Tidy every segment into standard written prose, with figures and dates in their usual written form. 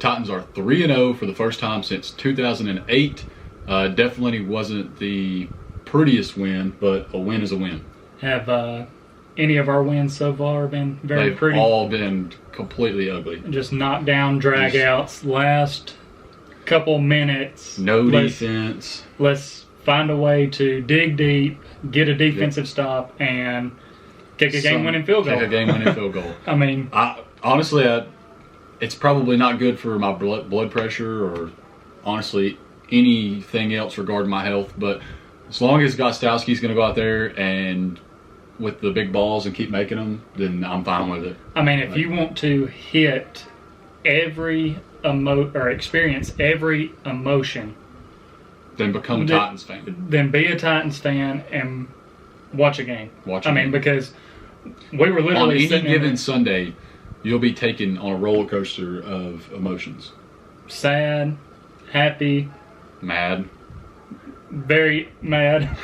Titans are 3-0 for the first time since 2008. Definitely wasn't the prettiest win, but a win is a win. Have any of our wins so far been very pretty? They've all been completely ugly. Just knockdown dragouts. Last couple minutes. No defense. Let's find a way to dig deep, get a defensive stop, and kick a game-winning field goal. Kick a game-winning field goal. I mean, honestly, it's probably not good for my blood pressure or honestly anything else regarding my health. But as long as Gostowski's going to go out there and with the big balls and keep making them, then I'm fine with it. I mean, if you want to hit every experience every emotion, then become a Titans fan. Then be a Titans fan and watch a game. I mean, because we were literally on any given Sunday, you'll be taken on a roller coaster of emotions. Sad, happy, mad, very mad,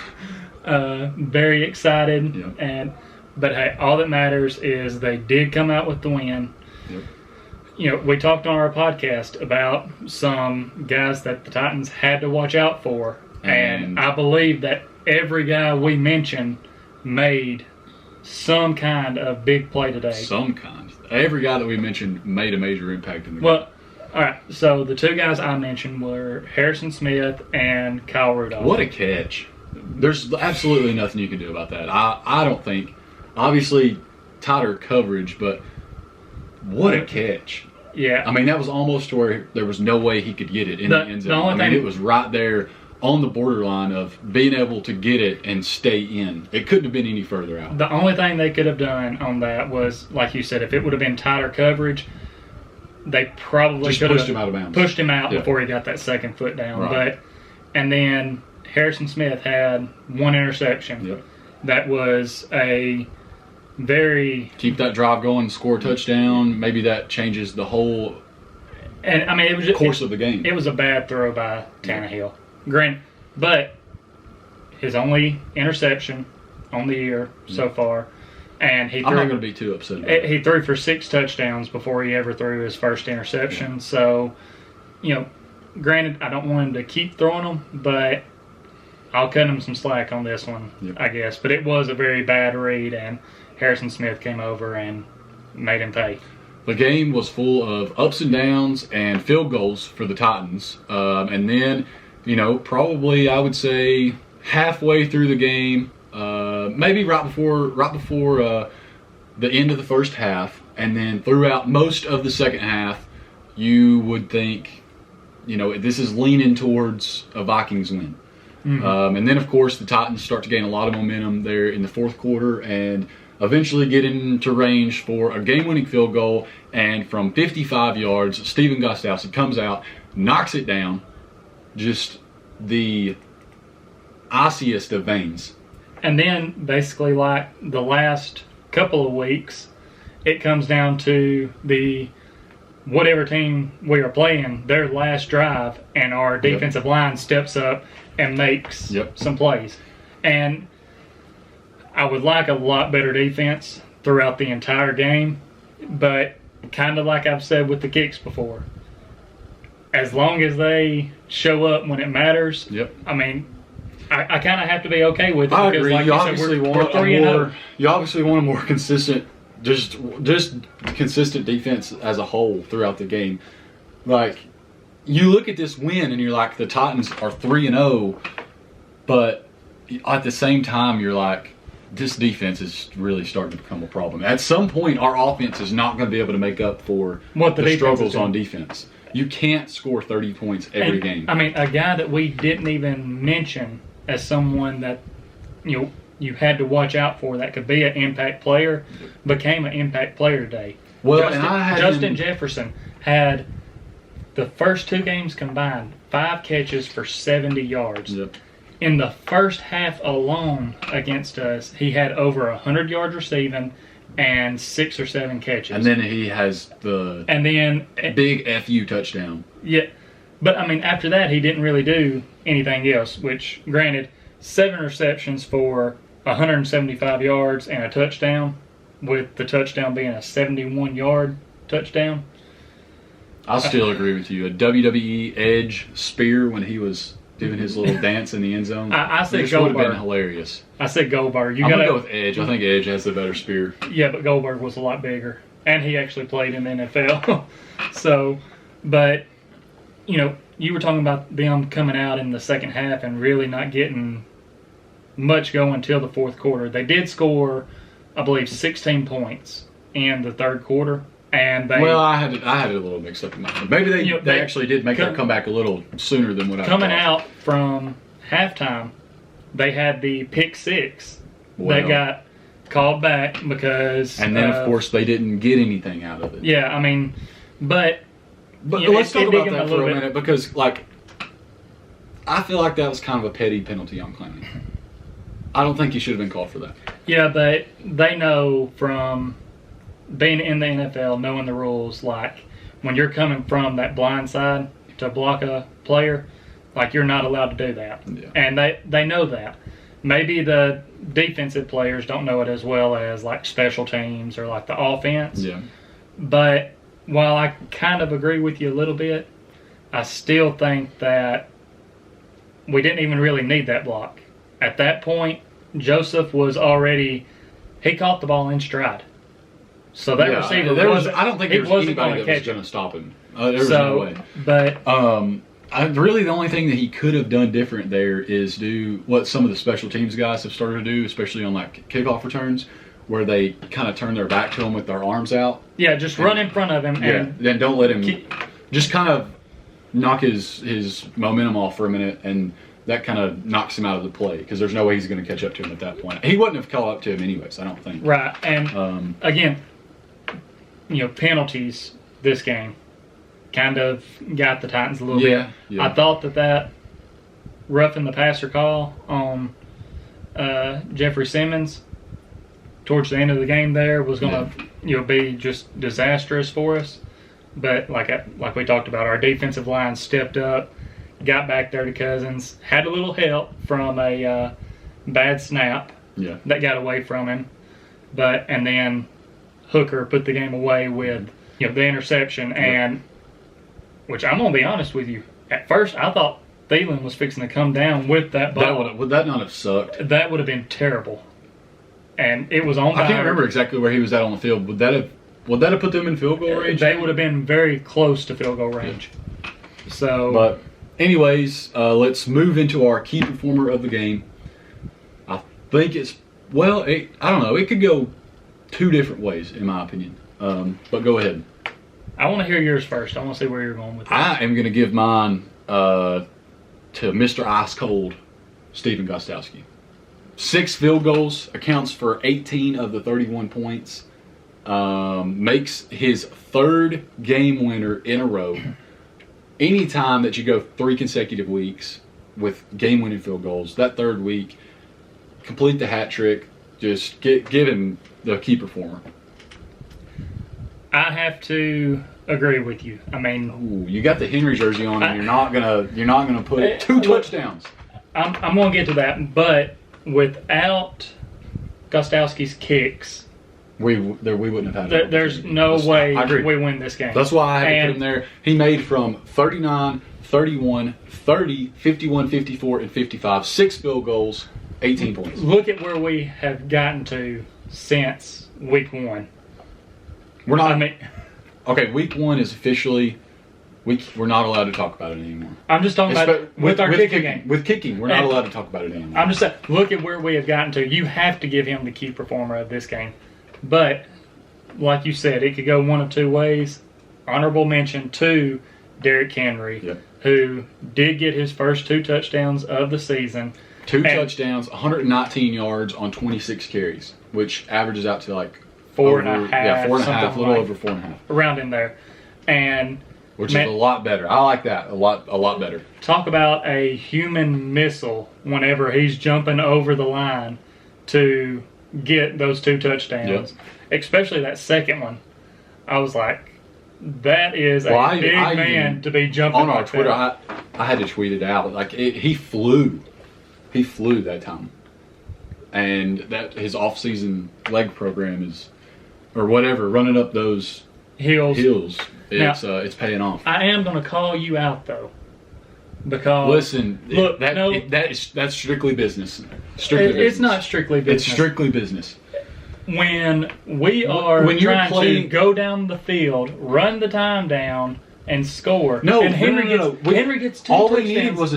very excited, yep. But hey, all that matters is they did come out with the win. Yep. You know, we talked on our podcast about some guys that the Titans had to watch out for, and I believe that every guy we mentioned made some kind of big play today. Some kind. Every guy that we mentioned made a major impact in the game. Well, all right, so the two guys I mentioned were Harrison Smith and Kyle Rudolph. What a catch. There's absolutely nothing you can do about that. I don't think. Obviously, tighter coverage, but what a catch. Yeah. I mean, that was almost to where there was no way he could get it in the end zone. It was right there on the borderline of being able to get it and stay in. It couldn't have been any further out. The only thing they could have done on that was, like you said, if it would have been tighter coverage, they probably just could have pushed him out of bounds. Pushed him out before he got that second foot down. Right. And then Harrison Smith had one interception. Yep. That was a very... Keep that drive going, score a touchdown. Maybe that changes the whole and I mean, it was just, course of the game. It was a bad throw by Tannehill. Granted, but his only interception on the year so far. And he threw, I'm not going to be too upset about it. He threw for 6 touchdowns before he ever threw his first interception. Yeah. So, you know, granted, I don't want him to keep throwing them, but I'll cut him some slack on this one, I guess. But it was a very bad read, and Harrison Smith came over and made him pay. The game was full of ups and downs and field goals for the Titans. And then, you know, probably I would say halfway through the game, maybe right before the end of the first half, and then throughout most of the second half, you would think, you know, this is leaning towards a Vikings win. Mm-hmm. And then, of course, the Titans start to gain a lot of momentum there in the fourth quarter and eventually get into range for a game-winning field goal. And from 55 yards, Stephen Gostowski comes out, knocks it down, just the iciest of veins. And then, basically, like the last couple of weeks, it comes down to the whatever team we are playing, their last drive, and our defensive line steps up and makes some plays. And I would like a lot better defense throughout the entire game, but kind of like I've said with the kicks before, as long as they show up when it matters, I mean, I kind of have to be okay with it. I because, agree. like You you obviously said, want we're 3-0. You obviously want a more consistent, just consistent defense as a whole throughout the game. Like, you look at this win and you're like, the Titans are 3-0, but at the same time, you're like, this defense is really starting to become a problem. At some point, our offense is not going to be able to make up for the struggles on defense. You can't score 30 points every game. I mean, a guy that we didn't even mention as someone that you had to watch out for that could be an impact player became an impact player today. Well, Justin Jefferson had the first 2 games combined 5 catches for 70 yards. Yep. In the first half alone against us, he had over 100 yards receiving and 6 or 7 catches. And then he has the big FU touchdown. Yeah. But, I mean, after that, he didn't really do anything else, which, granted, 7 receptions for 175 yards and a touchdown, with the touchdown being a 71-yard touchdown. I still agree with you. A WWE Edge spear when he was doing his little dance in the end zone. I said this would have been Goldberg. hilarious. I said Goldberg. I'm gonna go with Edge. I think Edge has the better spear. Yeah, but Goldberg was a lot bigger, and he actually played in the NFL. So, but you were talking about them coming out in the second half and really not getting much going until the fourth quarter. They did score, I believe, 16 points in the third quarter. And I had it a little mixed up in my head. Maybe they actually did make their comeback a little sooner than what I thought. Coming out from halftime, they had the pick six that got called back because... And then, of course, they didn't get anything out of it. Yeah, I mean, but let's talk about that for a minute because, I feel like that was kind of a petty penalty on Clowney. I don't think he should have been called for that. Yeah, but they know from being in the NFL, knowing the rules, when you're coming from that blind side to block a player, you're not allowed to do that. Yeah. And they know that. Maybe the defensive players don't know it as well as special teams or the offense. Yeah. But while I kind of agree with you a little bit, I still think that we didn't even really need that block. At that point, Joseph was already, he caught the ball in stride. So that receiver I don't think there was anybody that was going to stop him. There was no way. But really the only thing that he could have done different there is do what some of the special teams guys have started to do, especially on kickoff returns, where they kind of turn their back to him with their arms out. Yeah, just run in front of him. And then don't let him just kind of knock his momentum off for a minute, and that kind of knocks him out of the play because there's no way he's going to catch up to him at that point. He wouldn't have caught up to him anyways, I don't think. Right, and again, penalties this game kind of got the Titans a little bit. Yeah. I thought that roughing the passer call on Jeffrey Simmons towards the end of the game there was going to be just disastrous for us. But like we talked about, our defensive line stepped up, got back there to Cousins, had a little help from a bad snap that got away from him, and then Hooker put the game away with the interception, and which I'm gonna be honest with you, at first I thought Thielen was fixing to come down with that ball. Would that not have sucked? That would have been terrible, and it was on. I can't remember exactly where he was at on the field. Would that have put them in field goal range? They would have been very close to field goal range. So, but anyways, let's move into our key performer of the game. I think I don't know. It could go two different ways, in my opinion. But go ahead. I want to hear yours first. I want to see where you're going with it. I am going to give mine to Mr. Ice Cold, Stephen Gostkowski. 6 field goals, accounts for 18 of the 31 points. Makes his 3rd game winner in a row. Anytime that you go 3 consecutive weeks with game-winning field goals, that 3rd week, complete the hat trick. Just give him the key performer. I have to agree with you. I mean, you got the Henry jersey on, and you're not gonna put 2 touchdowns. I'm gonna get to that, but without Gostkowski's kicks, we wouldn't have had it. There's no way we win this game. That's why I had to put him there. He made from 39, 31, 30, 51, 54, and 55. 6 field goals, 18 points. Look at where we have gotten to since week 1. We're not. Okay, week 1 is officially. We're not allowed to talk about it anymore. I'm just talking about with our kicking game. With kicking, we're not allowed to talk about it anymore. I'm just saying, look at where we have gotten to. You have to give him the key performer of this game. But, like you said, it could go one of 2 ways. Honorable mention to Derrick Henry, who did get his first 2 touchdowns of the season. 2 touchdowns, 119 yards on 26 carries, which averages out to 4.5. Yeah, 4.5, a little over 4.5. Around in there. And which is a lot better. I like that. A lot better. Talk about a human missile whenever he's jumping over the line to get those 2 touchdowns. Especially that second one. I was like, that is a big man to be jumping on our like Twitter. that. I had to tweet it out. He flew. He flew that time. And that his off-season leg program is, or whatever, running up those hills it's paying off. I am going to call you out though, because listen, that's strictly business. It's not strictly business. It's strictly business. When we are trying to go down the field, run the time down, and score. Henry gets 2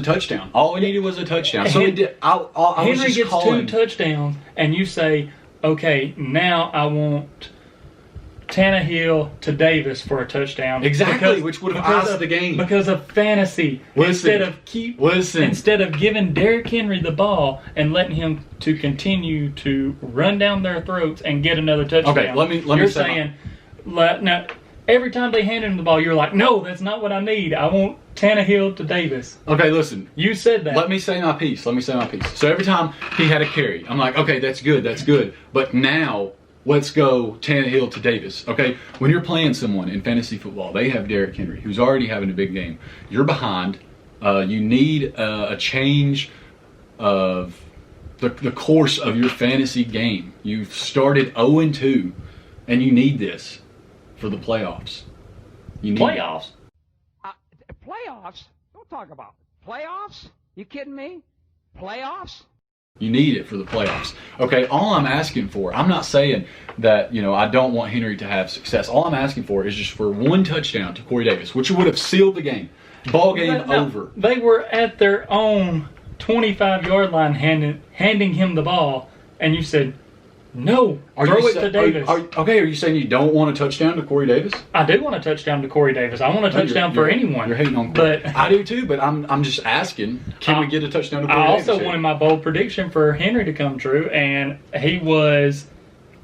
touchdowns. All we needed was a touchdown. So we did. Henry gets 2 touchdowns, and you say, okay, now I want Tannehill to Davis for a touchdown. Exactly, which would have iced the game. Because of fantasy. Instead of giving Derrick Henry the ball and letting him to continue to run down their throats and get another touchdown. Okay, let me You're saying, now, every time they handed him the ball, you're like, no, that's not what I need. I want Tannehill to Davis. Okay, listen. You said that. Let me say my piece. So every time he had a carry, I'm like, okay, that's good. But now, let's go Tannehill to Davis. Okay, when you're playing someone in fantasy football, they have Derrick Henry, who's already having a big game. You're behind. You need a change of the course of your fantasy game. You've started 0-2, and you need this for the playoffs. You need playoffs? Playoffs? Don't talk about playoffs. You kidding me? Playoffs? You need it for the playoffs. Okay, all I'm asking for, I'm not saying that, I don't want Henry to have success. All I'm asking for is just for 1 touchdown to Corey Davis, which would have sealed the game. Ball game over. They were at their own 25-yard line handing him the ball, and you said, no, throw it to Davis. Are you saying you don't want a touchdown to Corey Davis? I do want a touchdown to Corey Davis. I want a touchdown for anyone. You're hating on Corey. But I do too, but I'm just asking, can we get a touchdown to Corey Davis? I also wanted my bold prediction for Henry to come true, and he was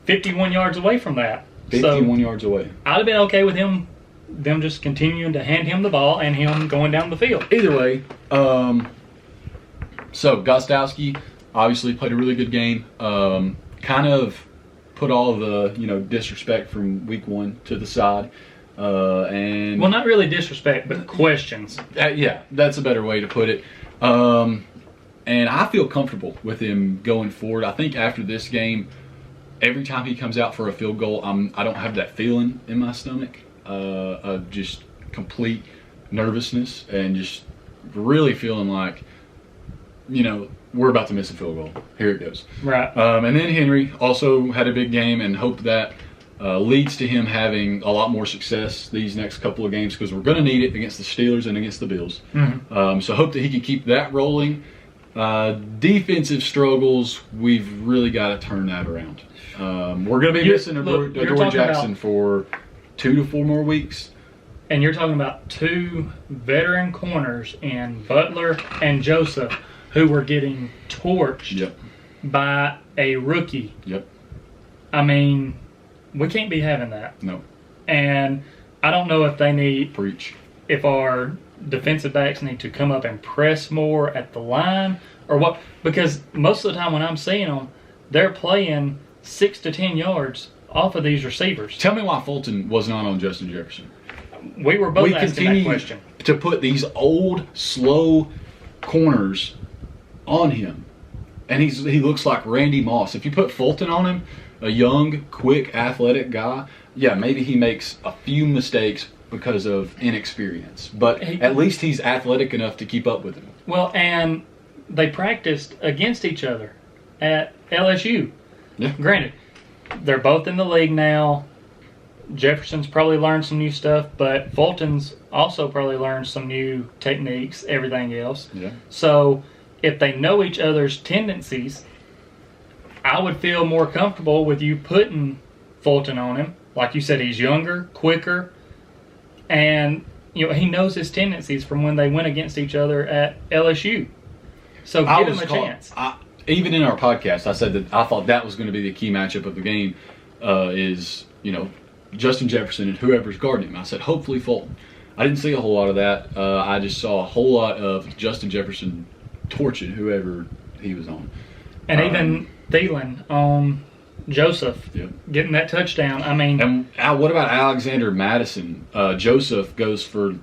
51 yards away from that. 51 yards away. I'd have been okay with them just continuing to hand him the ball and him going down the field. Either way, so Gostowski obviously played a really good game. Kind of put all the disrespect from week 1 to the side, and not really disrespect, but questions. Yeah, that's a better way to put it. And I feel comfortable with him going forward. I think after this game, every time he comes out for a field goal, I don't have that feeling in my stomach of just complete nervousness and just really feeling like we're about to miss a field goal. Here it goes. Right. And then Henry also had a big game, and hope that leads to him having a lot more success these next couple of games, because we're going to need it against the Steelers and against the Bills. Mm-hmm. So hope that he can keep that rolling. Defensive struggles, we've really got to turn that around. We're going to be missing Adoree Jackson for 2 to 4 more weeks. And you're talking about 2 veteran corners in Butler and Joseph, who were getting torched by a rookie. Yep. I mean, we can't be having that. No. And I don't know if they need... if our defensive backs need to come up and press more at the line or what. Because most of the time when I'm seeing them, they're playing 6 to 10 yards off of these receivers. Tell me why Fulton was not on Justin Jefferson. We were both asking that question. To put these old, slow corners on him, and he looks like Randy Moss. If you put Fulton on him, a young, quick, athletic guy, maybe he makes a few mistakes because of inexperience, but at least he's athletic enough to keep up with him. Well, and they practiced against each other at LSU. Yeah. Granted, they're both in the league now. Jefferson's probably learned some new stuff, but Fulton's also probably learned some new techniques, everything else. Yeah. So if they know each other's tendencies, I would feel more comfortable with you putting Fulton on him. Like you said, he's younger, quicker, and he knows his tendencies from when they went against each other at LSU. So give him a chance. Even in our podcast, I said that I thought that was going to be the key matchup of the game, is Justin Jefferson and whoever's guarding him. I said hopefully Fulton. I didn't see a whole lot of that. I just saw a whole lot of Justin Jefferson torching whoever he was on. And even Thielen on Joseph getting that touchdown. I mean, and what about Alexander Madison? Joseph goes for,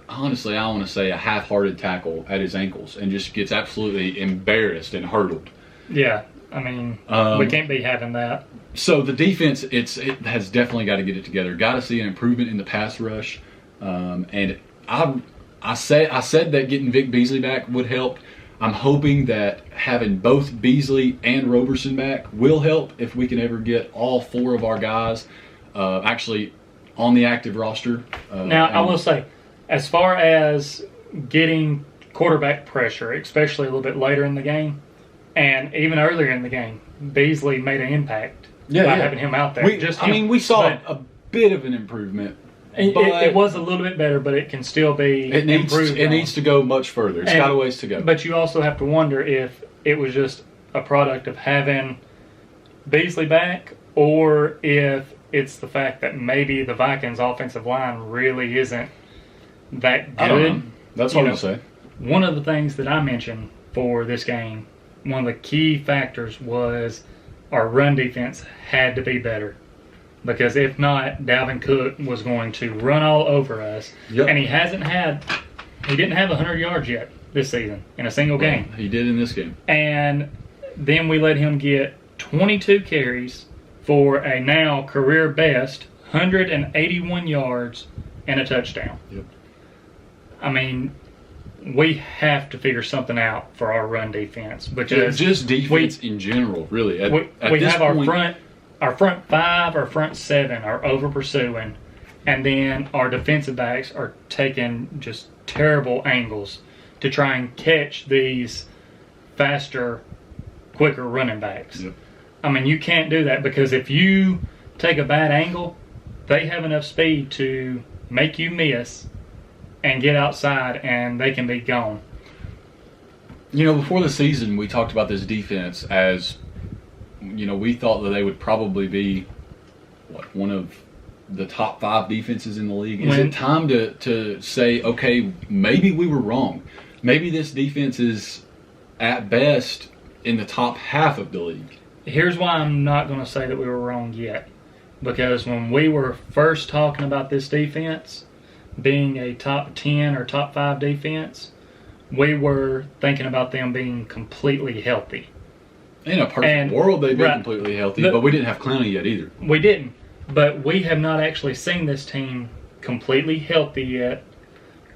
honestly, I want to say a half-hearted tackle at his ankles and just gets absolutely embarrassed and hurdled. Yeah. I mean, we can't be having that. So the defense, it has definitely got to get it together. Got to see an improvement in the pass rush. And I said that getting Vic Beasley back would help. I'm hoping that having both Beasley and Roberson back will help if we can ever get all 4 of our guys actually on the active roster. Now, I will say, as far as getting quarterback pressure, especially a little bit later in the game, and even earlier in the game, Beasley made an impact by having him out there. We saw a bit of an improvement. It was a little bit better, but it can still be improved. It needs to go much further. It's got a ways to go. But you also have to wonder if it was just a product of having Beasley back, or if it's the fact that maybe the Vikings' offensive line really isn't that good. I don't know. That's what I'm going to say. One of the things that I mentioned for this game, one of the key factors was our run defense had to be better. Because if not, Dalvin Cook was going to run all over us. Yep. And he didn't have 100 yards yet this season in a single game. He did in this game. And then we let him get 22 carries for a now career best 181 yards and a touchdown. Yep. I mean, we have to figure something out for our run defense. Because just defense in general, really. We have our front 5 or front 7 are over pursuing, and then our defensive backs are taking just terrible angles to try and catch these faster, quicker running backs. Yep. I mean, you can't do that, because if you take a bad angle, they have enough speed to make you miss and get outside, and they can be gone. Before the season, we talked about this defense as, we thought that they would probably be one of the top 5 defenses in the league. Is it time to say, okay, maybe we were wrong? Maybe this defense is at best in the top half of the league. Here's why I'm not going to say that we were wrong yet. Because when we were first talking about this defense being a top 10 or top 5 defense, we were thinking about them being completely healthy. In a perfect world, they'd be completely healthy, but we didn't have Clowney yet either. We didn't. But we have not actually seen this team completely healthy yet.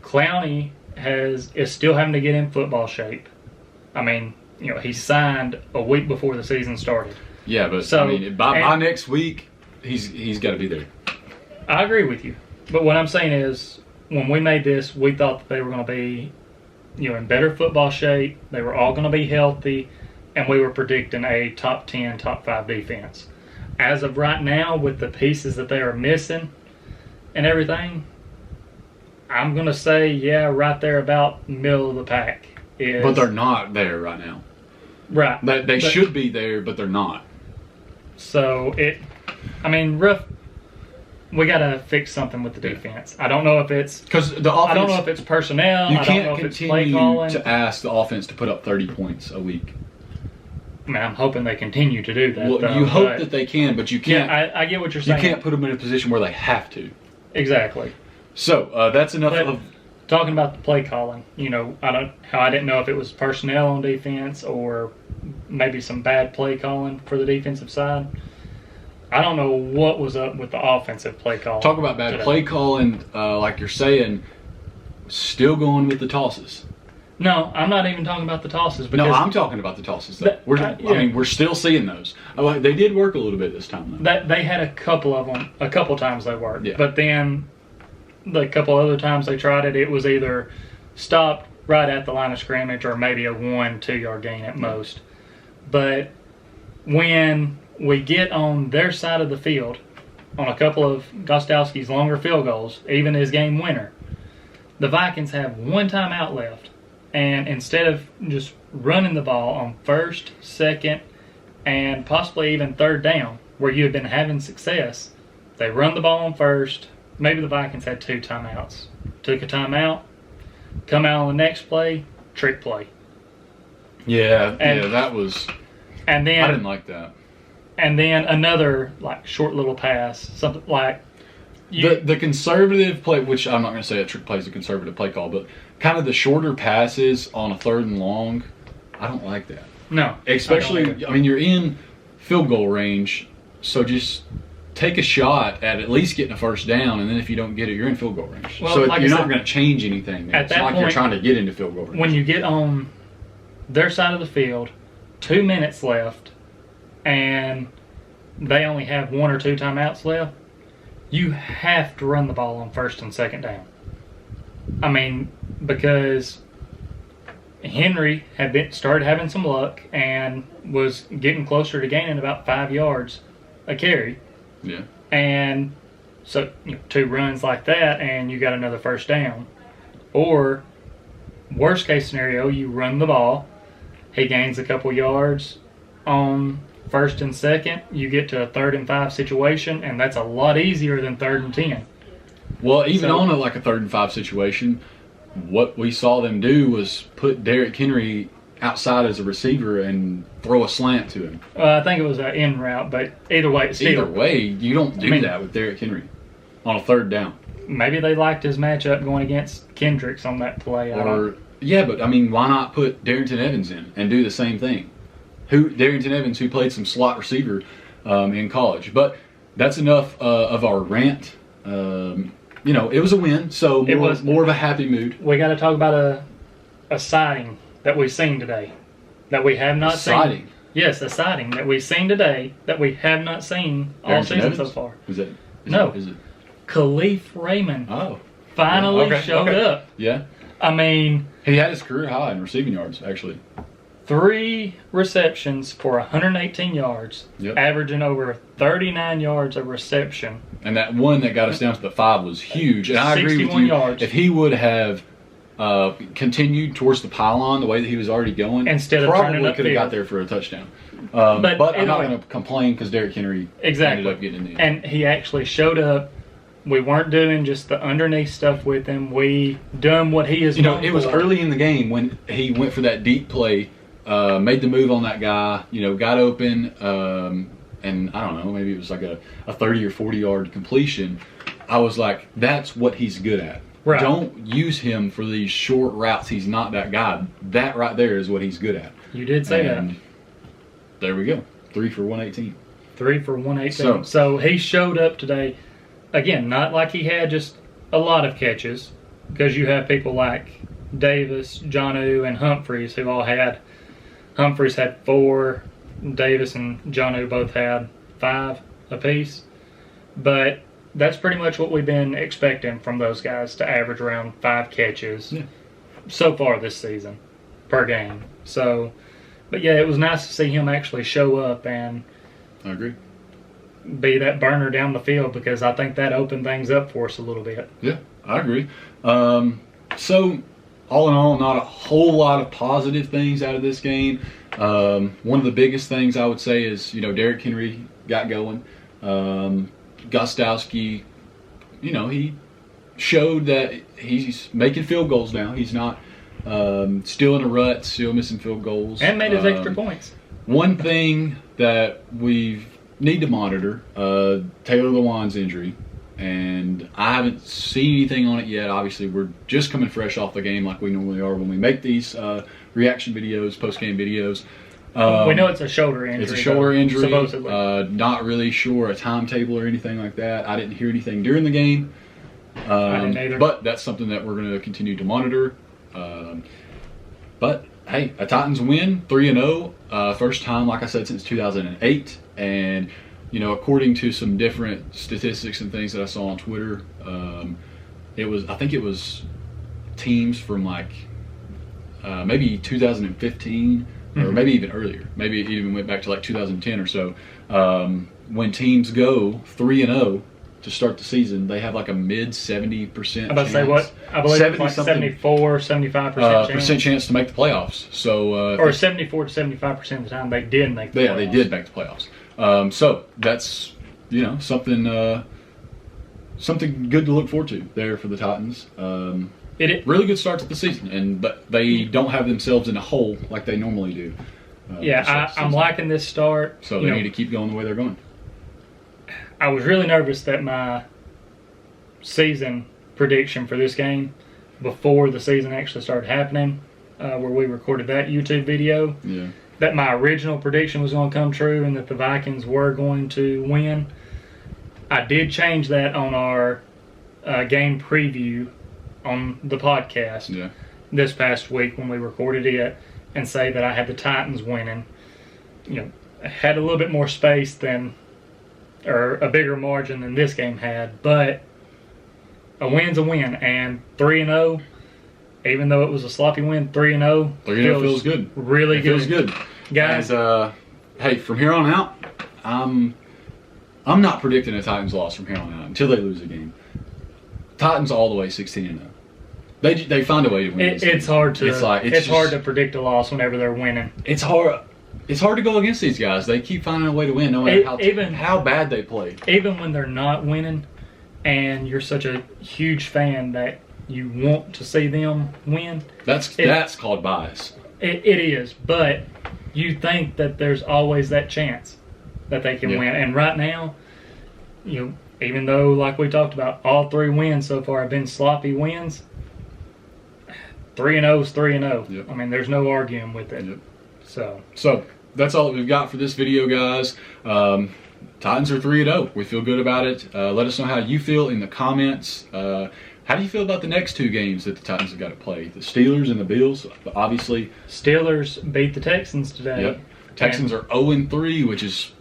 Clowney is still having to get in football shape. I mean, he signed a week before the season started. Yeah, but by next week, he's got to be there. I agree with you. But what I'm saying is, when we made this, we thought that they were going to be, in better football shape. They were all going to be healthy. And we were predicting a top 10, top 5 defense. As of right now, with the pieces that they are missing and everything, I'm going to say, right there about middle of the pack. But they're not there right now. Right. They should be there, but they're not. So, rough. We got to fix something with the defense. I don't know if it's... Because the offense... I don't know if it's personnel. You I don't know can't if it's play continue calling. to ask the offense to put up 30 points a week. I mean, I'm hoping they continue to do that. Well, you hope that they can, but you can't. Yeah, I get what you're saying. You can't put them in a position where they have to. Exactly. So that's enough of talking about the play calling. I didn't know if it was personnel on defense or maybe some bad play calling for the defensive side. I don't know what was up with the offensive play calling. Talk about bad play calling, like you're saying. Still going with the tosses. No, I'm not even talking about the tosses. No, I'm talking about the tosses. Though. We're still seeing those. They did work a little bit this time, though. They had a couple of them. A couple times they worked. Yeah. But then the couple other times they tried it, it was either stopped right at the line of scrimmage or maybe a 1-2 yard gain at most. But when we get on their side of the field, on a couple of Gostowski's longer field goals, even his game winner, the Vikings have one timeout left. And instead of just running the ball on first, second, and possibly even third down, where you have been having success, they run the ball on first. Maybe the Vikings had 2 timeouts. Took a timeout, come out on the next play, trick play. Yeah, that was... And then I didn't like that. And then another short little pass, something like... The conservative play, which I'm not going to say a trick play is a conservative play call, but kind of the shorter passes on a 3rd and long, I don't like that. No. Especially, I mean, you're in field goal range, so just take a shot at least getting a first down, and then if you don't get it, you're in field goal range. Well, so like you're I not said, going to change anything. At It's that not like you're point, trying to get into field goal range. when you get on their side of the field, 2 minutes left, and they only have 1 or 2 timeouts left, you have to run the ball on first and second down. I mean, because Henry had started having some luck and was getting closer to gaining about 5 yards a carry. Yeah. And so 2 runs like that, and you got another first down. Or worst case scenario, you run the ball, he gains a couple yards on first and second, you get to a 3rd and 5 situation, and that's a lot easier than 3rd and 10. Well, even on a 3rd and 5 situation, what we saw them do was put Derrick Henry outside as a receiver and throw a slant to him. I think it was an in route, but either way, Either way, you don't do that with Derrick Henry on a 3rd down. Maybe they liked his matchup going against Kendricks on that play. Yeah, but I mean, why not put Darrington Evans in and do the same thing? Darrington Evans, who played some slot receiver in college. But that's enough of our rant. It was a win, so more of a happy mood. We got to talk about a sighting that we've seen today that we have not seen. Sighting? Yes, a sighting that we've seen today that we have not seen all season so far. Is it? Khalif Raymond finally showed up. Yeah. I mean, he had his career high in receiving yards, actually. 3 receptions for 118 yards, averaging over 39 yards a reception. And that one that got us down to the 5 was huge. And I agree with you. Yards. If he would have continued towards the pylon the way that he was already going, instead of probably could have got there for a touchdown. But I'm not going to complain because Derrick Henry ended up getting in the end. And he actually showed up. We weren't doing just the underneath stuff with him. We done what he is known for. It was early in the game when he went for that deep play, made the move on that guy, got open, and I don't know, maybe it was like a 30 or 40 yard completion. I was like, that's what he's good at. Right. Don't use him for these short routes. He's not that guy. That right there is what he's good at. You did say that. There we go. 3 for 118. 3 for 118. So he showed up today. Again, not like he had just a lot of catches, because you have people like Davis, Jonnu, and Humphreys who all had. Humphreys had 4. Davis and Jonnu both had 5 apiece. But that's pretty much what we've been expecting from those guys, to average around 5 catches so far this season per game. So, but yeah, it was nice to see him actually show up and I agree. Be that burner down the field, because I think that opened things up for us a little bit. Yeah, I agree. So, all in all, not a whole lot of positive things out of this game. One of the biggest things I would say is, Derrick Henry got going. Gostowski, he showed that he's making field goals now. He's not still in a rut, still missing field goals. And made his extra points. One thing that we need to monitor, Taylor Lewan's injury. And I haven't seen anything on it yet. Obviously, we're just coming fresh off the game like we normally are when we make these reaction videos, post-game videos. We know it's a shoulder injury. It's a shoulder injury. Supposedly. Not really sure a timetable or anything like that. I didn't hear anything during the game. I didn't either. But that's something that we're going to continue to monitor. But, hey, a Titans win, 3-0. First time, like I said, since 2008. And according to some different statistics and things that I saw on Twitter, I think it was teams from maybe 2015 or maybe even earlier. Maybe it even went back to 2010 or so. When teams go 3-0 to start the season, they have a mid 70% chance. I'm about to say what? I believe it's 74, 75% chance to make the playoffs. So or 74 to 75% of the time they did make the playoffs. Yeah, they did make the playoffs. So that's something good to look forward to there for the Titans. Really good start to the season, but they don't have themselves in a hole like they normally do. I'm liking this start. So they need to keep going the way they're going. I was really nervous that my season prediction for this game, before the season actually started happening, where we recorded that YouTube video, that my original prediction was going to come true and that the Vikings were going to win. I did change that on our game preview on the podcast this past week when we recorded it, and say that I had the Titans winning. I had a little bit more space than, or a bigger margin than this game had, but a win's a win, and 3-0, even though it was a sloppy win, 3-0 feels good. Really good. Feels good. Guys, hey, from here on out, I'm not predicting a Titans loss from here on out until they lose a game. Titans all the way 16-0. They find a way to win. It's hard to predict a loss whenever they're winning. It's hard. It's hard to go against these guys. They keep finding a way to win, no matter how bad they play. Even when they're not winning, and you're such a huge fan that you want to see them win. That's called bias. It is, but you think that there's always that chance that they can win. And right now, even though, like we talked about, all 3 wins so far have been sloppy wins, 3-0 is 3-0. Yep. I mean, there's no arguing with it. Yep. So that's all that we've got for this video, guys. Titans are 3-0. We feel good about it. Let us know how you feel in the comments. How do you feel about the next 2 games that the Titans have got to play? The Steelers and the Bills, obviously. Steelers beat the Texans today. Yep. Texans are 0-3, which is,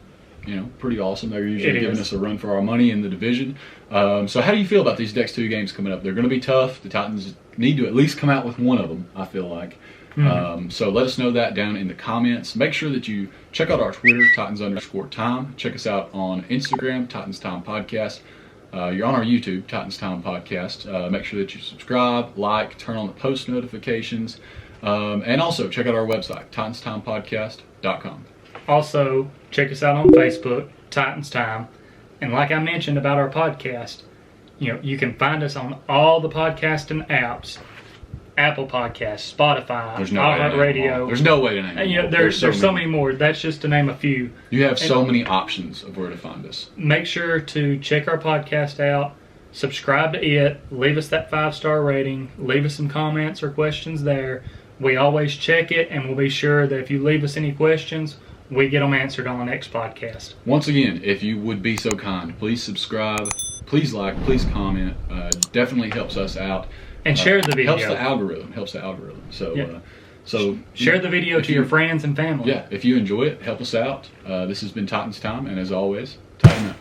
pretty awesome. They're usually giving us a run for our money in the division. So how do you feel about these next 2 games coming up? They're going to be tough. The Titans need to at least come out with one of them, I feel like. So let us know that down in the comments. Make sure that you check out our Twitter, Titans_time. Check us out on Instagram, Titans Time Podcast. You're on our YouTube, Titans Time Podcast. Make sure that you subscribe, like, turn on the post notifications. And also check out our website, titanstimepodcast.com. Also, check us out on Facebook, Titans Time. And like I mentioned about our podcast, you can find us on all the podcasting apps. Apple Podcasts, Spotify, iHeartRadio. There's no way to name them. There's so many more. That's just to name a few. You have so many options of where to find us. Make sure to check our podcast out, subscribe to it, leave us that 5-star rating, leave us some comments or questions there. We always check it, and we'll be sure that if you leave us any questions, we get them answered on the next podcast. Once again, if you would be so kind, please subscribe, please like, please comment. Definitely helps us out. And share the video. Helps the algorithm. So share the video to your friends and family. Yeah, if you enjoy it, help us out. This has been Titans Time, and as always, tighten up.